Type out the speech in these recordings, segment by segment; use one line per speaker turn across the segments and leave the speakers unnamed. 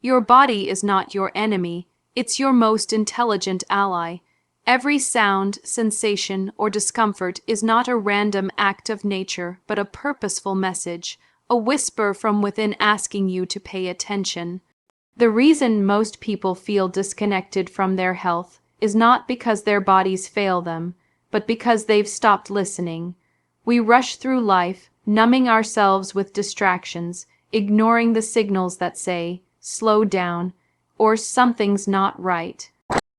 Your body is not your enemy, it's your most intelligent ally. Every sound, sensation, or discomfort is not a random act of nature, but a purposeful message, a whisper from within asking you to pay attention. The reason most people feel disconnected from their health is not because their bodies fail them, but because they've stopped listening. We rush through life, numbing ourselves with distractions, ignoring the signals that say, slow down, or something's not right.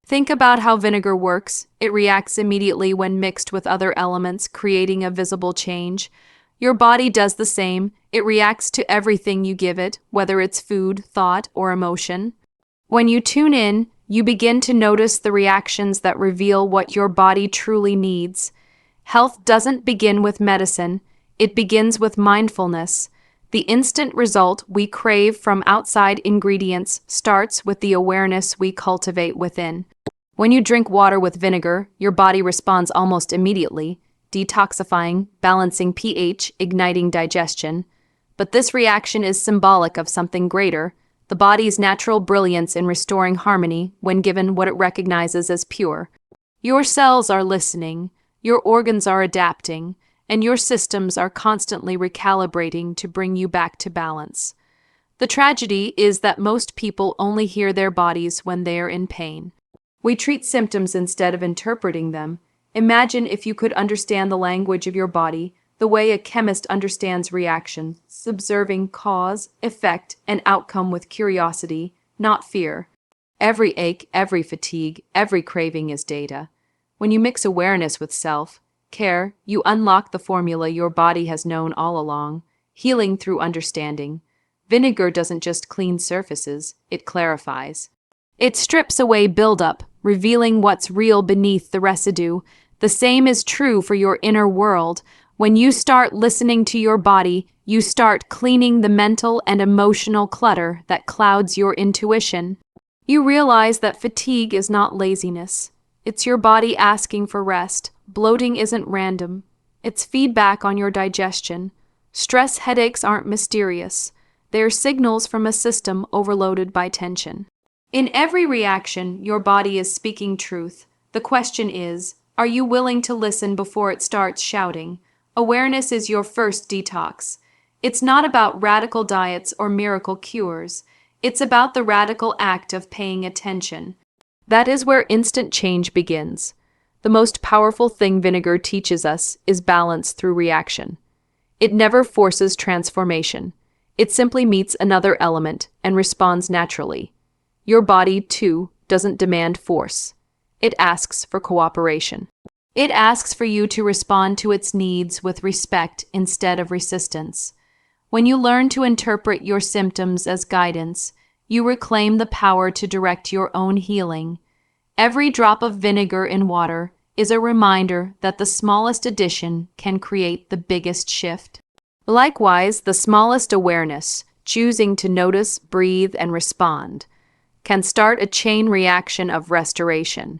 Think about how vinegar works. It reacts immediately when mixed with other elements, creating a visible change. Your body does the same. It reacts to everything you give it, whether it's food, thought, or emotion. When you tune in, you begin to notice the reactions that reveal what your body truly needs. Health doesn't begin with medicine, it begins with mindfulness. The instant result we crave from outside ingredients starts with the awareness we cultivate within. When you drink water with vinegar, your body responds almost immediately, detoxifying, balancing pH, igniting digestion. But this reaction is symbolic of something greater, the body's natural brilliance in restoring harmony when given what it recognizes as pure. Your cells are listening, your organs are adapting, and your systems are constantly recalibrating to bring you back to balance. The tragedy is that most people only hear their bodies when they are in pain. We treat symptoms instead of interpreting them. Imagine if you could understand the language of your body, the way a chemist understands reaction, observing cause, effect, and outcome with curiosity, not fear. Every ache, every fatigue, every craving is data. When you mix awareness with self-care, you unlock the formula your body has known all along, healing through understanding. Vinegar doesn't just clean surfaces, it clarifies. It strips away buildup, revealing what's real beneath the residue. The same is true for your inner world. When you start listening to your body, you start cleaning the mental and emotional clutter that clouds your intuition. You realize that fatigue is not laziness. It's your body asking for rest. Bloating isn't random. It's feedback on your digestion. Stress headaches aren't mysterious. They're signals from a system overloaded by tension. In every reaction, your body is speaking truth. The question is, are you willing to listen before it starts shouting? Awareness is your first detox. It's not about radical diets or miracle cures. It's about the radical act of paying attention. That is where instant change begins. The most powerful thing vinegar teaches us is balance through reaction. It never forces transformation. It simply meets another element and responds naturally. Your body, too, doesn't demand force. It asks for cooperation. It asks for you to respond to its needs with respect instead of resistance. When you learn to interpret your symptoms as guidance, you reclaim the power to direct your own healing. Every drop of vinegar in water is a reminder that the smallest addition can create the biggest shift. Likewise, the smallest awareness, choosing to notice, breathe, and respond, can start a chain reaction of restoration.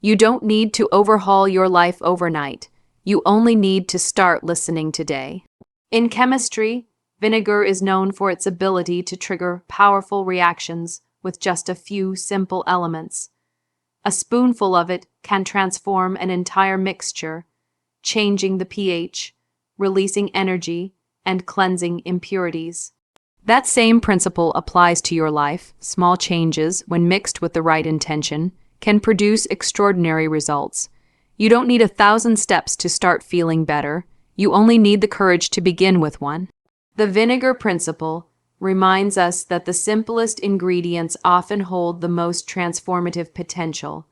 You don't need to overhaul your life overnight. You only need to start listening today. In chemistry, vinegar is known for its ability to trigger powerful reactions with just a few simple elements. A spoonful of it can transform an entire mixture, changing the pH, releasing energy, and cleansing impurities. That same principle applies to your life. Small changes, when mixed with the right intention, can produce extraordinary results. You don't need 1,000 steps to start feeling better. You only need the courage to begin with one. The vinegar principle reminds us that the simplest ingredients often hold the most transformative potential.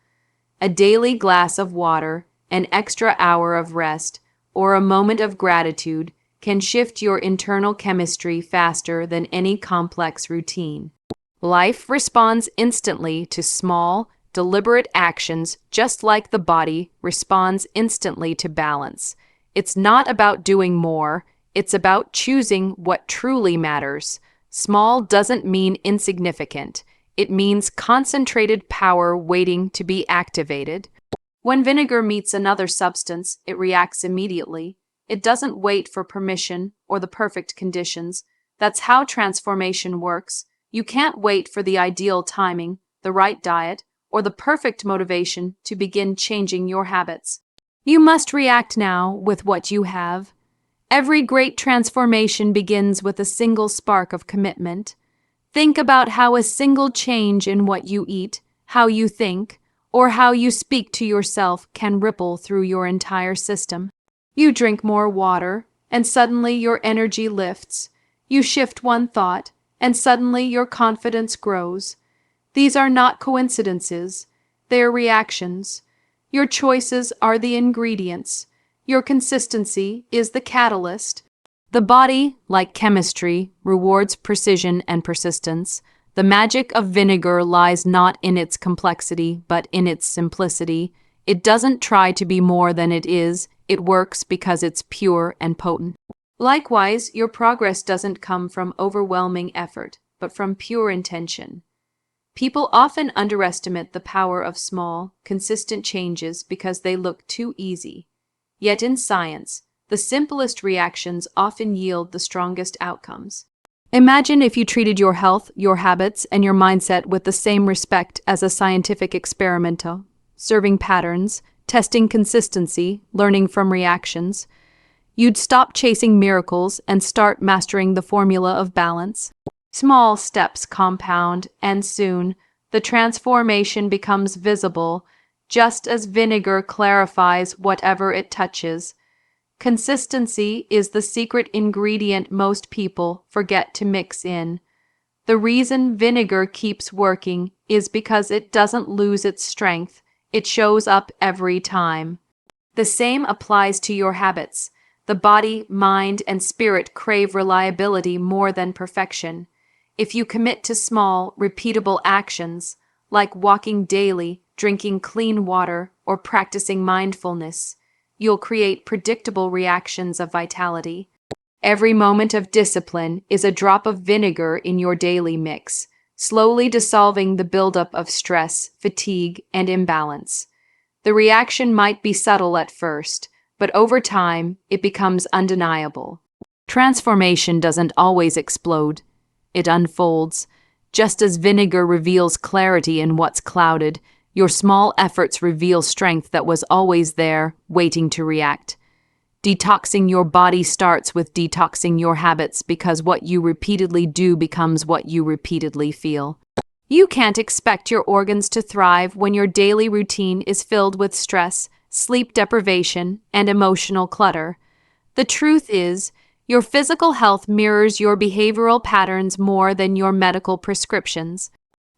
A daily glass of water, an extra hour of rest, or a moment of gratitude can shift your internal chemistry faster than any complex routine. Life responds instantly to small, deliberate actions, just like the body responds instantly to balance. It's not about doing more, it's about choosing what truly matters. Small doesn't mean insignificant. It means concentrated power waiting to be activated. When vinegar meets another substance, it reacts immediately. It doesn't wait for permission or the perfect conditions. That's how transformation works. You can't wait for the ideal timing, the right diet, or the perfect motivation to begin changing your habits. You must react now with what you have. Every great transformation begins with a single spark of commitment. Think about how a single change in what you eat, how you think, or how you speak to yourself can ripple through your entire system. You drink more water, and suddenly your energy lifts. You shift one thought, and suddenly your confidence grows. These are not coincidences, they are reactions. Your choices are the ingredients. Your consistency is the catalyst. The body, like chemistry, rewards precision and persistence. The magic of vinegar lies not in its complexity, but in its simplicity. It doesn't try to be more than it is. It works because it's pure and potent. Likewise, your progress doesn't come from overwhelming effort, but from pure intention. People often underestimate the power of small, consistent changes because they look too easy. Yet in science, the simplest reactions often yield the strongest outcomes. Imagine if you treated your health, your habits, and your mindset with the same respect as a scientific experimento, serving patterns, testing consistency, learning from reactions. You'd stop chasing miracles and start mastering the formula of balance. Small steps compound, and soon, the transformation becomes visible, just as vinegar clarifies whatever it touches. Consistency is the secret ingredient most people forget to mix in. The reason vinegar keeps working is because it doesn't lose its strength. It shows up every time. The same applies to your habits. The body, mind, and spirit crave reliability more than perfection. If you commit to small, repeatable actions, like walking daily, drinking clean water, or practicing mindfulness, you'll create predictable reactions of vitality. Every moment of discipline is a drop of vinegar in your daily mix, slowly dissolving the buildup of stress, fatigue, and imbalance. The reaction might be subtle at first, but over time, it becomes undeniable. Transformation doesn't always explode. It unfolds. Just as vinegar reveals clarity in what's clouded, your small efforts reveal strength that was always there, waiting to react. Detoxing your body starts with detoxing your habits because what you repeatedly do becomes what you repeatedly feel. You can't expect your organs to thrive when your daily routine is filled with stress, sleep deprivation, and emotional clutter. The truth is, your physical health mirrors your behavioral patterns more than your medical prescriptions.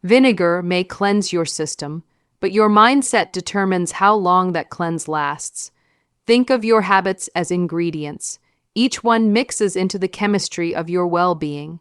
Vinegar may cleanse your system, but your mindset determines how long that cleanse lasts. Think of your habits as ingredients. Each one mixes into the chemistry of your well-being.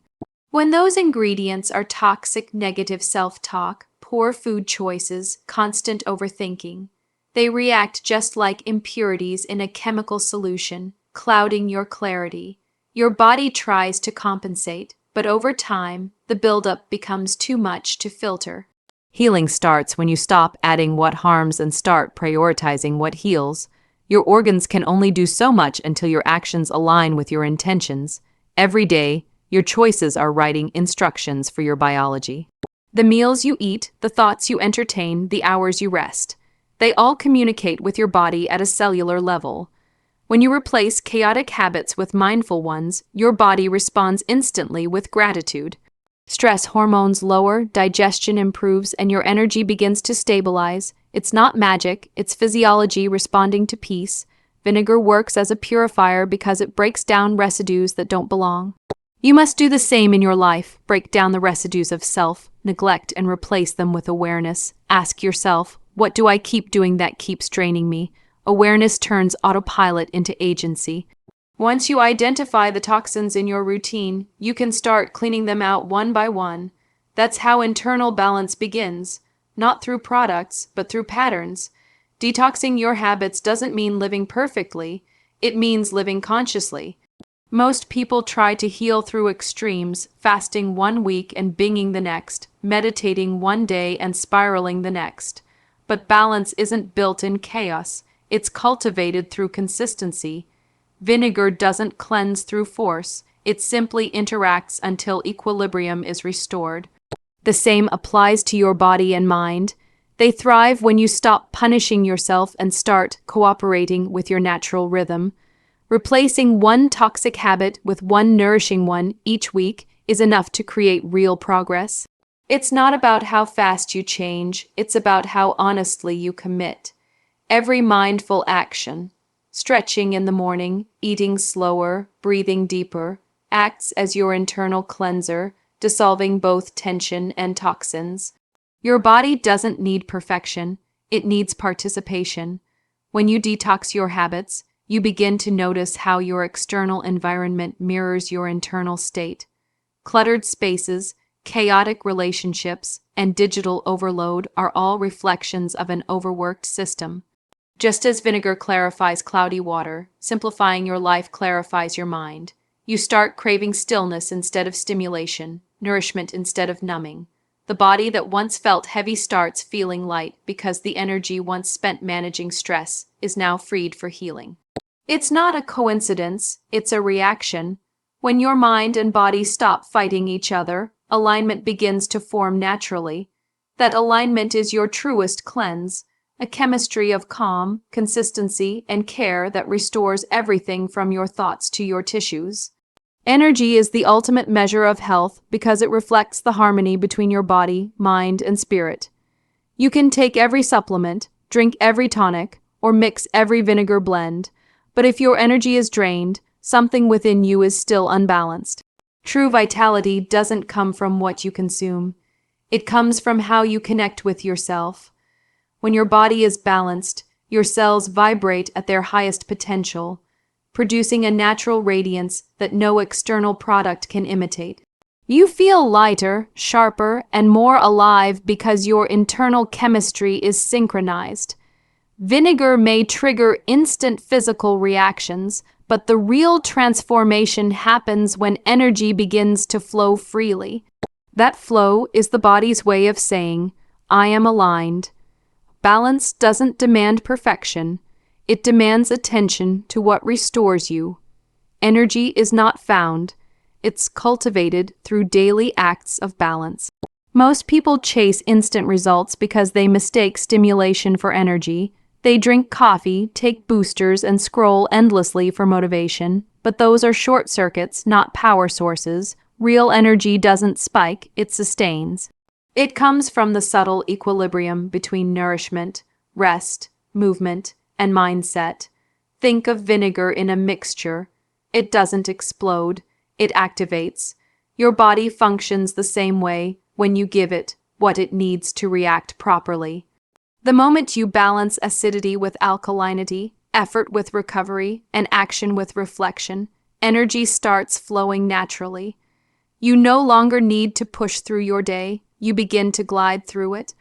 When those ingredients are toxic, negative self-talk, poor food choices, constant overthinking, they react just like impurities in a chemical solution, clouding your clarity. Your body tries to compensate, but over time, the buildup becomes too much to filter. Healing starts when you stop adding what harms and start prioritizing what heals. Your organs can only do so much until your actions align with your intentions. Every day, your choices are writing instructions for your biology. The meals you eat, the thoughts you entertain, the hours you rest. They all communicate with your body at a cellular level. When you replace chaotic habits with mindful ones, your body responds instantly with gratitude. Stress hormones lower, digestion improves, and your energy begins to stabilize. It's not magic, it's physiology responding to peace. Vinegar works as a purifier because it breaks down residues that don't belong. You must do the same in your life. Break down the residues of self, neglect, and replace them with awareness. Ask yourself, what do I keep doing that keeps draining me? Awareness turns autopilot into agency. Once you identify the toxins in your routine, you can start cleaning them out one by one. That's how internal balance begins, not through products, but through patterns. Detoxing your habits doesn't mean living perfectly, it means living consciously. Most people try to heal through extremes, fasting 1 week and binging the next, meditating one day and spiraling the next. But balance isn't built in chaos, it's cultivated through consistency. Vinegar doesn't cleanse through force, it simply interacts until equilibrium is restored. The same applies to your body and mind. They thrive when you stop punishing yourself and start cooperating with your natural rhythm. Replacing one toxic habit with one nourishing one each week is enough to create real progress. It's not about how fast you change, it's about how honestly you commit. Every mindful action, stretching in the morning, eating slower, breathing deeper, acts as your internal cleanser, dissolving both tension and toxins. Your body doesn't need perfection, it needs participation. When you detox your habits, you begin to notice how your external environment mirrors your internal state. Cluttered spaces, chaotic relationships, and digital overload are all reflections of an overworked system. Just as vinegar clarifies cloudy water, simplifying your life clarifies your mind. You start craving stillness instead of stimulation, nourishment instead of numbing. The body that once felt heavy starts feeling light because the energy once spent managing stress is now freed for healing. It's not a coincidence, it's a reaction. When your mind and body stop fighting each other, alignment begins to form naturally. That alignment is your truest cleanse, a chemistry of calm, consistency, and care that restores everything from your thoughts to your tissues. Energy is the ultimate measure of health because it reflects the harmony between your body, mind, and spirit. You can take every supplement, drink every tonic, or mix every vinegar blend, but if your energy is drained, something within you is still unbalanced. True vitality doesn't come from what you consume. It comes from how you connect with yourself. When your body is balanced, your cells vibrate at their highest potential, producing a natural radiance that no external product can imitate. You feel lighter, sharper, and more alive because your internal chemistry is synchronized. Vinegar may trigger instant physical reactions, but the real transformation happens when energy begins to flow freely. That flow is the body's way of saying, I am aligned. Balance doesn't demand perfection. It demands attention to what restores you. Energy is not found. It's cultivated through daily acts of balance. Most people chase instant results because they mistake stimulation for energy. They drink coffee, take boosters, and scroll endlessly for motivation. But those are short circuits, not power sources. Real energy doesn't spike, it sustains. It comes from the subtle equilibrium between nourishment, rest, movement, and mindset. Think of vinegar in a mixture. It doesn't explode, it activates. Your body functions the same way when you give it what it needs to react properly. The moment you balance acidity with alkalinity, effort with recovery, and action with reflection, energy starts flowing naturally. You no longer need to push through your day, you begin to glide through it.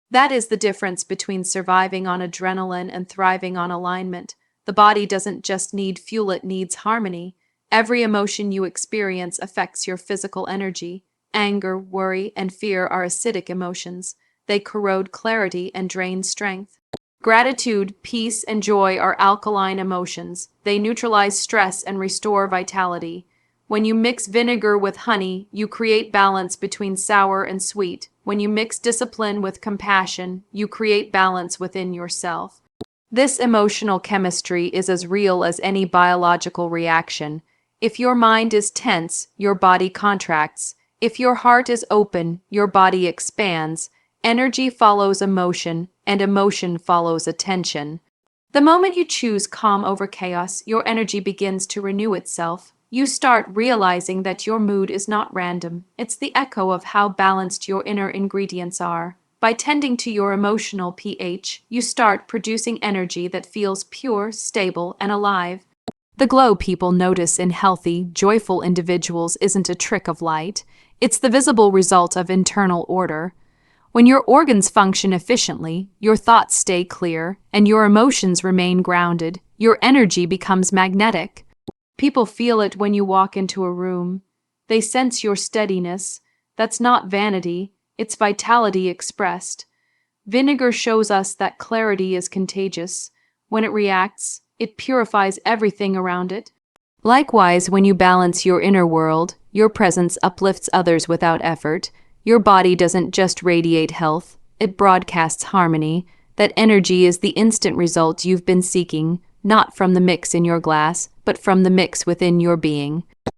That is the difference between surviving on adrenaline and thriving on alignment. The body doesn't just need fuel, it needs harmony. Every emotion you experience affects your physical energy. Anger, worry, and fear are acidic emotions. They corrode clarity and drain strength. Gratitude, peace, and joy are alkaline emotions. They neutralize stress and restore vitality. When you mix vinegar with honey, you create balance between sour and sweet. When you mix discipline with compassion, you create balance within yourself. This emotional chemistry is as real as any biological reaction. If your mind is tense, your body contracts. If your heart is open, your body expands. Energy follows emotion, and emotion follows attention. The moment you choose calm over chaos, your energy begins to renew itself. You start realizing that your mood is not random. It's the echo of how balanced your inner ingredients are. By tending to your emotional pH, you start producing energy that feels pure, stable, and alive. The glow people notice in healthy, joyful individuals isn't a trick of light. It's the visible result of internal order. When your organs function efficiently, your thoughts stay clear, and your emotions remain grounded, your energy becomes magnetic. People feel it when you walk into a room. They sense your steadiness. That's not vanity, it's vitality expressed. Vinegar shows us that clarity is contagious. When it reacts, it purifies everything around it. Likewise, when you balance your inner world, your presence uplifts others without effort. Your body doesn't just radiate health, it broadcasts harmony. That energy is the instant result you've been seeking, not from the mix in your glass, but from the mix within your being.